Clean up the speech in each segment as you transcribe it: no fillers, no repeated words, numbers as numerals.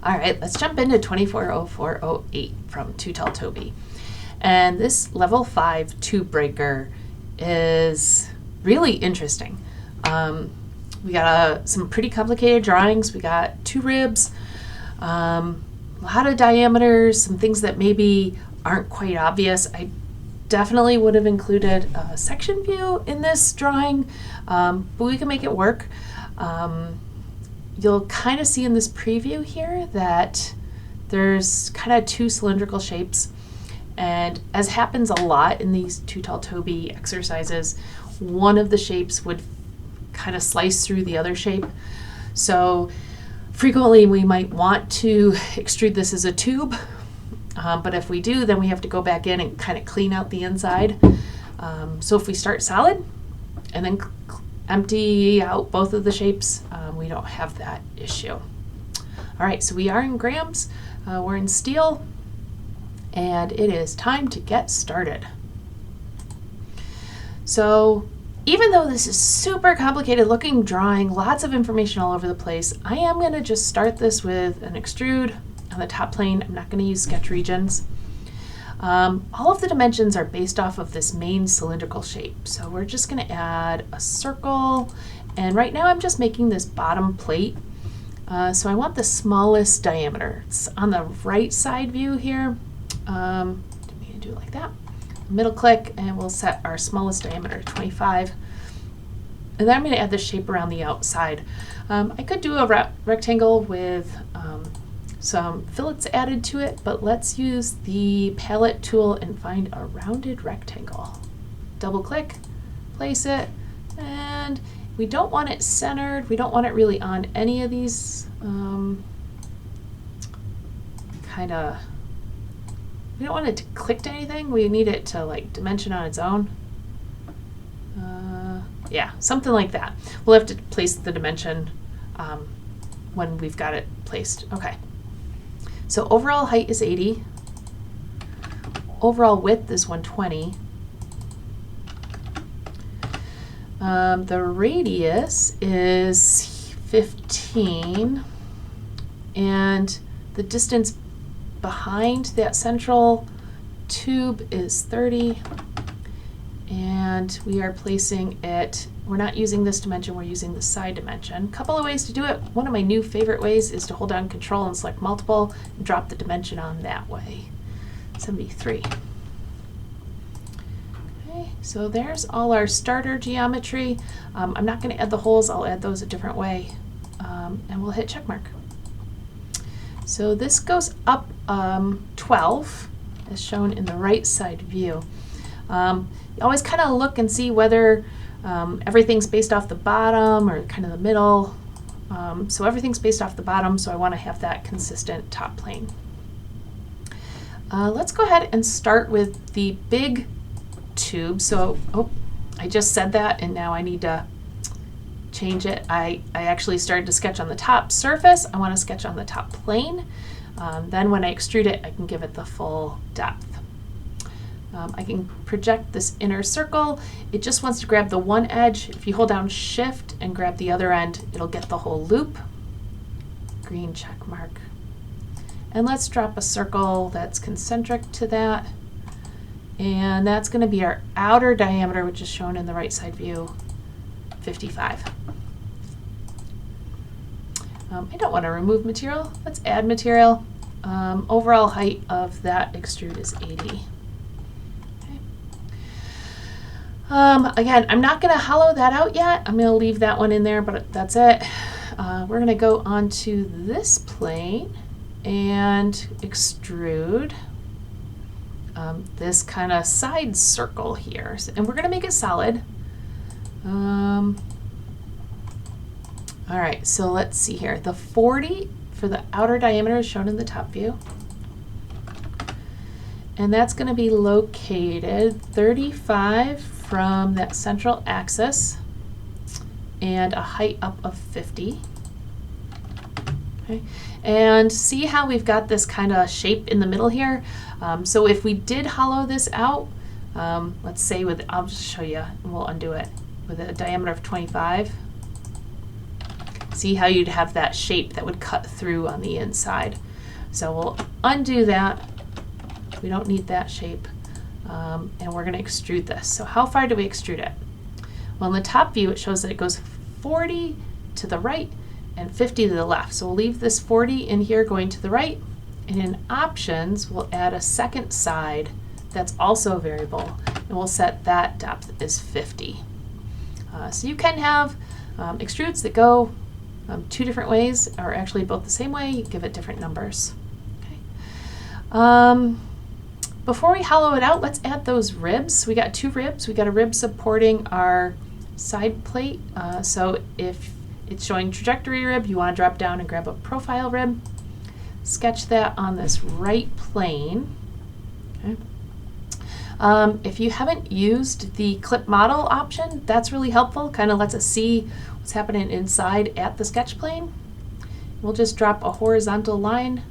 All right, let's jump into 240408 from Too Tall Toby. And this level 5 tube breaker is really interesting. We got some pretty complicated drawings. We got 2 ribs, a lot of diameters, some things that maybe aren't quite obvious. I definitely would have included a section view in this drawing, but we can make it work. You'll kind of see in this preview here that there's kind of 2 cylindrical shapes, and as happens a lot in these Too Tall Toby exercises, one of the shapes would kind of slice through the other shape. So frequently we might want to extrude this as a tube, but if we do, then we have to go back in and kind of clean out the inside. So if we start solid and then empty out both of the shapes, we don't have that issue. All right, so we are in grams, we're in steel, and it is time to get started. So even though this is super complicated looking drawing, lots of information all over the place, I am going to just start this with an extrude on the top plane. I'm not going to use sketch regions. All of the dimensions are based off of this main cylindrical shape. So we're just going to add a circle, and right now I'm just making this bottom plate. So I want the smallest diameter. It's on the right side view here. I'm going to do it like that. Middle click, and we'll set our smallest diameter to 25. And then I'm going to add the shape around the outside. I could do a rectangle with some fillets added to it, but let's use the palette tool and find a rounded rectangle. Double click, place it, and we don't want it centered. We don't want it really on any of these we don't want it to click to anything. We need it to like dimension on its own. Yeah, something like that. We'll have to place the dimension when we've got it placed. Okay. So overall height is 80. Overall width is 120. The radius is 15. And the distance behind that central tube is 30. And we are placing it, we're not using this dimension, we're using the side dimension. Couple of ways to do it. One of my new favorite ways is to hold down Control and select multiple and drop the dimension on that way. 73. Okay, so there's all our starter geometry. I'm not going to add the holes, I'll add those a different way. And we'll hit check mark. So this goes up 12, as shown in the right side view. You always kind of look and see whether everything's based off the bottom or kind of the middle. So everything's based off the bottom, so I want to have that consistent top plane. Let's go ahead and start with the big tube. So, I just said that, and now I need to change it. I actually started to sketch on the top surface. I want to sketch on the top plane. Then when I extrude it, I can give it the full depth. I can project this inner circle. It just wants to grab the one edge. If you hold down Shift and grab the other end, it'll get the whole loop. Green check mark. And let's drop a circle that's concentric to that. And that's going to be our outer diameter, which is shown in the right side view, 55. I don't want to remove material. Let's add material. Overall height of that extrude is 80. Again, I'm not going to hollow that out yet. I'm going to leave that one in there, but that's it. We're going to go onto this plane and extrude this kind of side circle here. And we're going to make it solid. All right, so let's see here. The 40 for the outer diameter is shown in the top view. And that's going to be located 35 from that central axis and a height up of 50. Okay. And see how we've got this kind of shape in the middle here? So if we did hollow this out, let's say with, I'll just show you and we'll undo it, with a diameter of 25. See how you'd have that shape that would cut through on the inside. So we'll undo that. We don't need that shape. And we're going to extrude this. So how far do we extrude it? Well, in the top view, it shows that it goes 40 to the right and 50 to the left. So we'll leave this 40 in here going to the right. And in options, we'll add a second side that's also a variable. And we'll set that depth as 50. So you can have extrudes that go two different ways, or actually both the same way. You give it different numbers. Okay. Before we hollow it out, let's add those ribs. We got two ribs. We got a rib supporting our side plate. So if it's showing trajectory rib, you want to drop down and grab a profile rib. Sketch that on this right plane. Okay. If you haven't used the clip model option, that's really helpful. Kind of lets us see what's happening inside at the sketch plane. We'll just drop a horizontal line.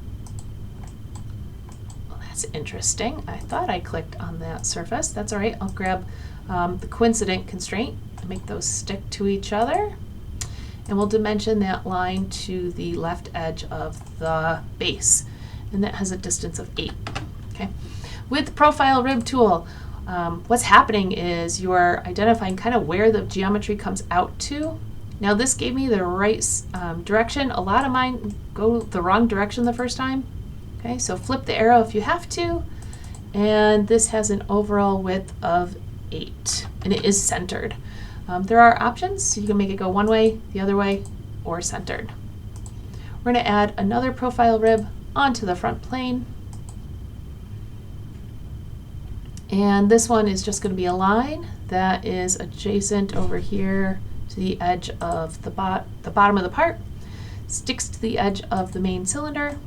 Well, that's interesting. I thought I clicked on that surface. That's all right. I'll grab the coincident constraint and make those stick to each other. And we'll dimension that line to the left edge of the base. And that has a distance of 8. Okay. With the profile rib tool, what's happening is you are identifying kind of where the geometry comes out to. Now this gave me the right direction. A lot of mine go the wrong direction the first time. Okay, so flip the arrow if you have to. And this has an overall width of 8, and it is centered. There are options, so you can make it go one way, the other way, or centered. We're going to add another profile rib onto the front plane. And this one is just going to be a line that is adjacent over here to the edge of the bottom of the part, sticks to the edge of the main cylinder,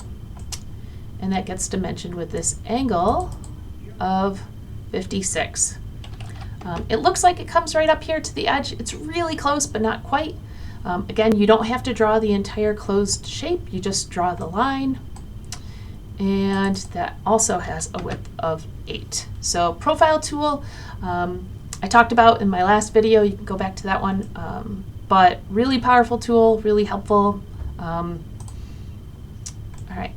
and that gets dimensioned with this angle of 56. It looks like it comes right up here to the edge. It's really close, but not quite. Again, you don't have to draw the entire closed shape. You just draw the line. And that also has a width of 8. So profile tool, I talked about in my last video. You can go back to that one. But really powerful tool, really helpful. All right.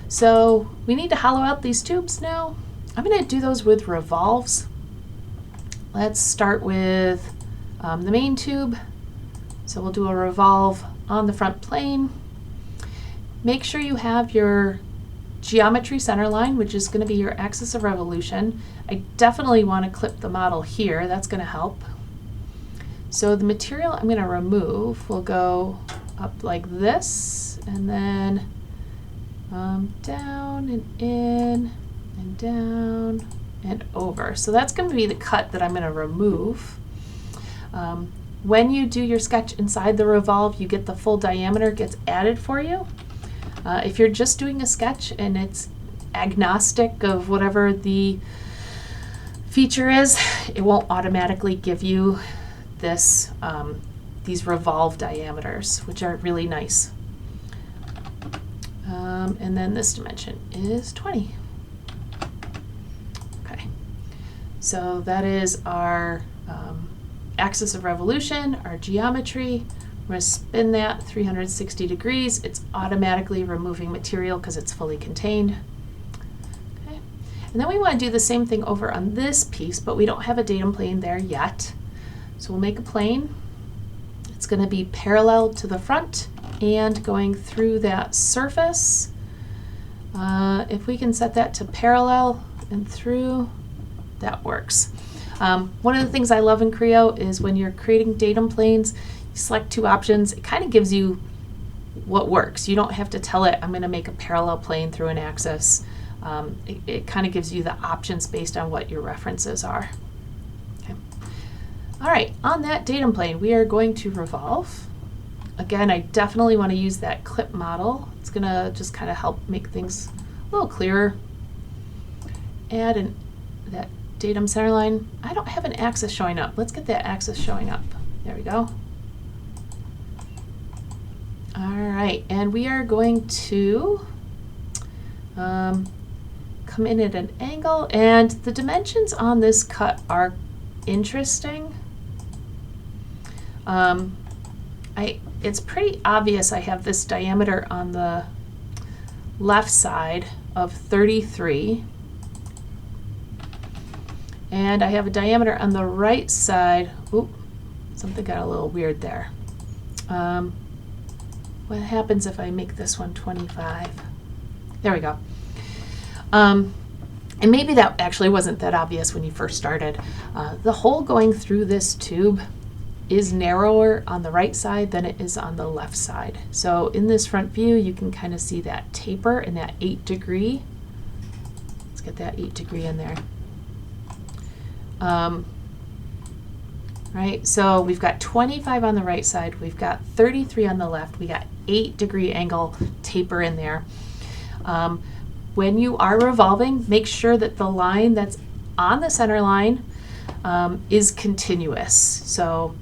So we need to hollow out these tubes now. I'm going to do those with revolves. Let's start with the main tube. So we'll do a revolve on the front plane. Make sure you have your geometry center line, which is going to be your axis of revolution. I definitely want to clip the model here. That's going to help. So the material I'm going to remove will go up like this, and then down and in and down and over. So that's going to be the cut that I'm going to remove. When you do your sketch inside the revolve, you get the full diameter gets added for you. If you're just doing a sketch and it's agnostic of whatever the feature is, it won't automatically give you this these revolve diameters, which are really nice. And then this dimension is 20. Okay, so that is our axis of revolution, our geometry. We're going to spin that 360 degrees. It's automatically removing material because it's fully contained. Okay. And then we want to do the same thing over on this piece, but we don't have a datum plane there yet. So we'll make a plane. It's going to be parallel to the front and going through that surface. If we can set that to parallel and through, that works. One of the things I love in Creo is when you're creating datum planes, you select two options. It kind of gives you what works. You don't have to tell it, I'm going to make a parallel plane through an axis. It kind of gives you the options based on what your references are. Okay. All right, on that datum plane, we are going to revolve. Again, I definitely want to use that clip model. It's going to just kind of help make things a little clearer. Add that datum center line. I don't have an axis showing up. Let's get that axis showing up. There we go. All right, and we are going to come in at an angle, and the dimensions on this cut are interesting. it's pretty obvious I have this diameter on the left side of 33, and I have a diameter on the right side. Oop, something got a little weird there. What happens if I make this one 25? There we go. And maybe that actually wasn't that obvious when you first started. The hole going through this tube is narrower on the right side than it is on the left side. So in this front view, you can kind of see that taper and that 8 degree. Let's get that 8 degree in there. Right, so we've got 25 on the right side, we've got 33 on the left, we got 8 degree angle taper in there. When you are revolving, make sure that the line that's on the center line is continuous. So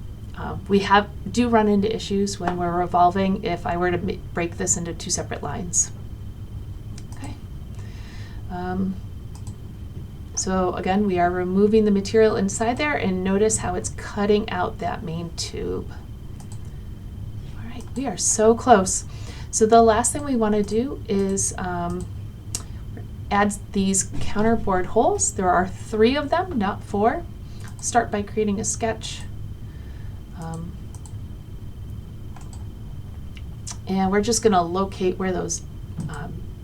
we do run into issues when we're revolving if I were to break this into 2 separate lines. Okay. So again, we are removing the material inside there, and notice how it's cutting out that main tube. All right, we are so close. So the last thing we want to do is add these counterbore holes. There are 3 of them, not 4. Start by creating a sketch. And we're just going to locate where those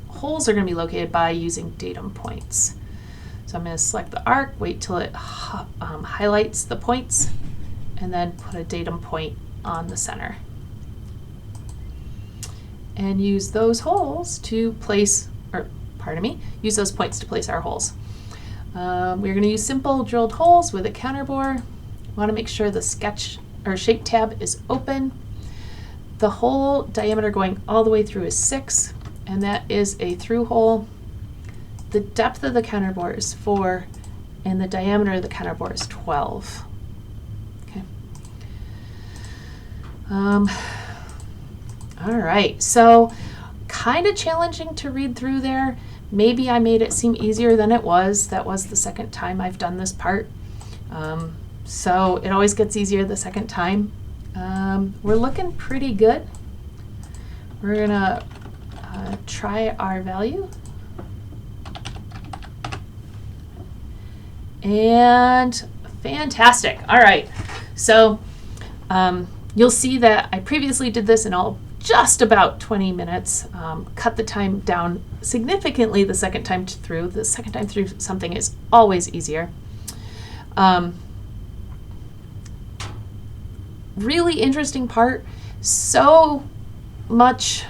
holes are going to be located by using datum points. So I'm going to select the arc, wait till it highlights the points, and then put a datum point on the center. And use those holes to place, or pardon me, use those points to place our holes. We're going to use simple drilled holes with a counterbore. Want to make sure the sketch or shape tab is open. The hole diameter going all the way through is 6, and that is a through hole. The depth of the counterbore is 4, and the diameter of the counterbore is 12. Okay. All right, so kind of challenging to read through there. Maybe I made it seem easier than it was. That was the second time I've done this part. So it always gets easier the second time. We're looking pretty good. We're gonna try our value. And fantastic. All right, so you'll see that I previously did this in just about 20 minutes, cut the time down significantly the second time through. The second time through something is always easier. Really interesting part, so much.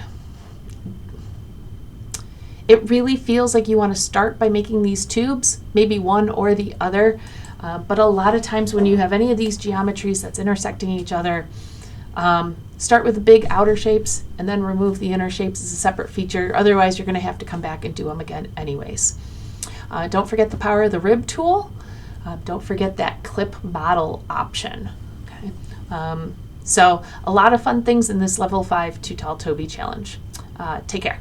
It really feels like you want to start by making these tubes, maybe one or the other, but a lot of times when you have any of these geometries that's intersecting each other, start with the big outer shapes and then remove the inner shapes as a separate feature. Otherwise, you're going to have to come back and do them again anyways. Don't forget the power of the rib tool. Don't forget that clip model option. Okay. So a lot of fun things in this level 5 Too Tall Toby challenge. Take care.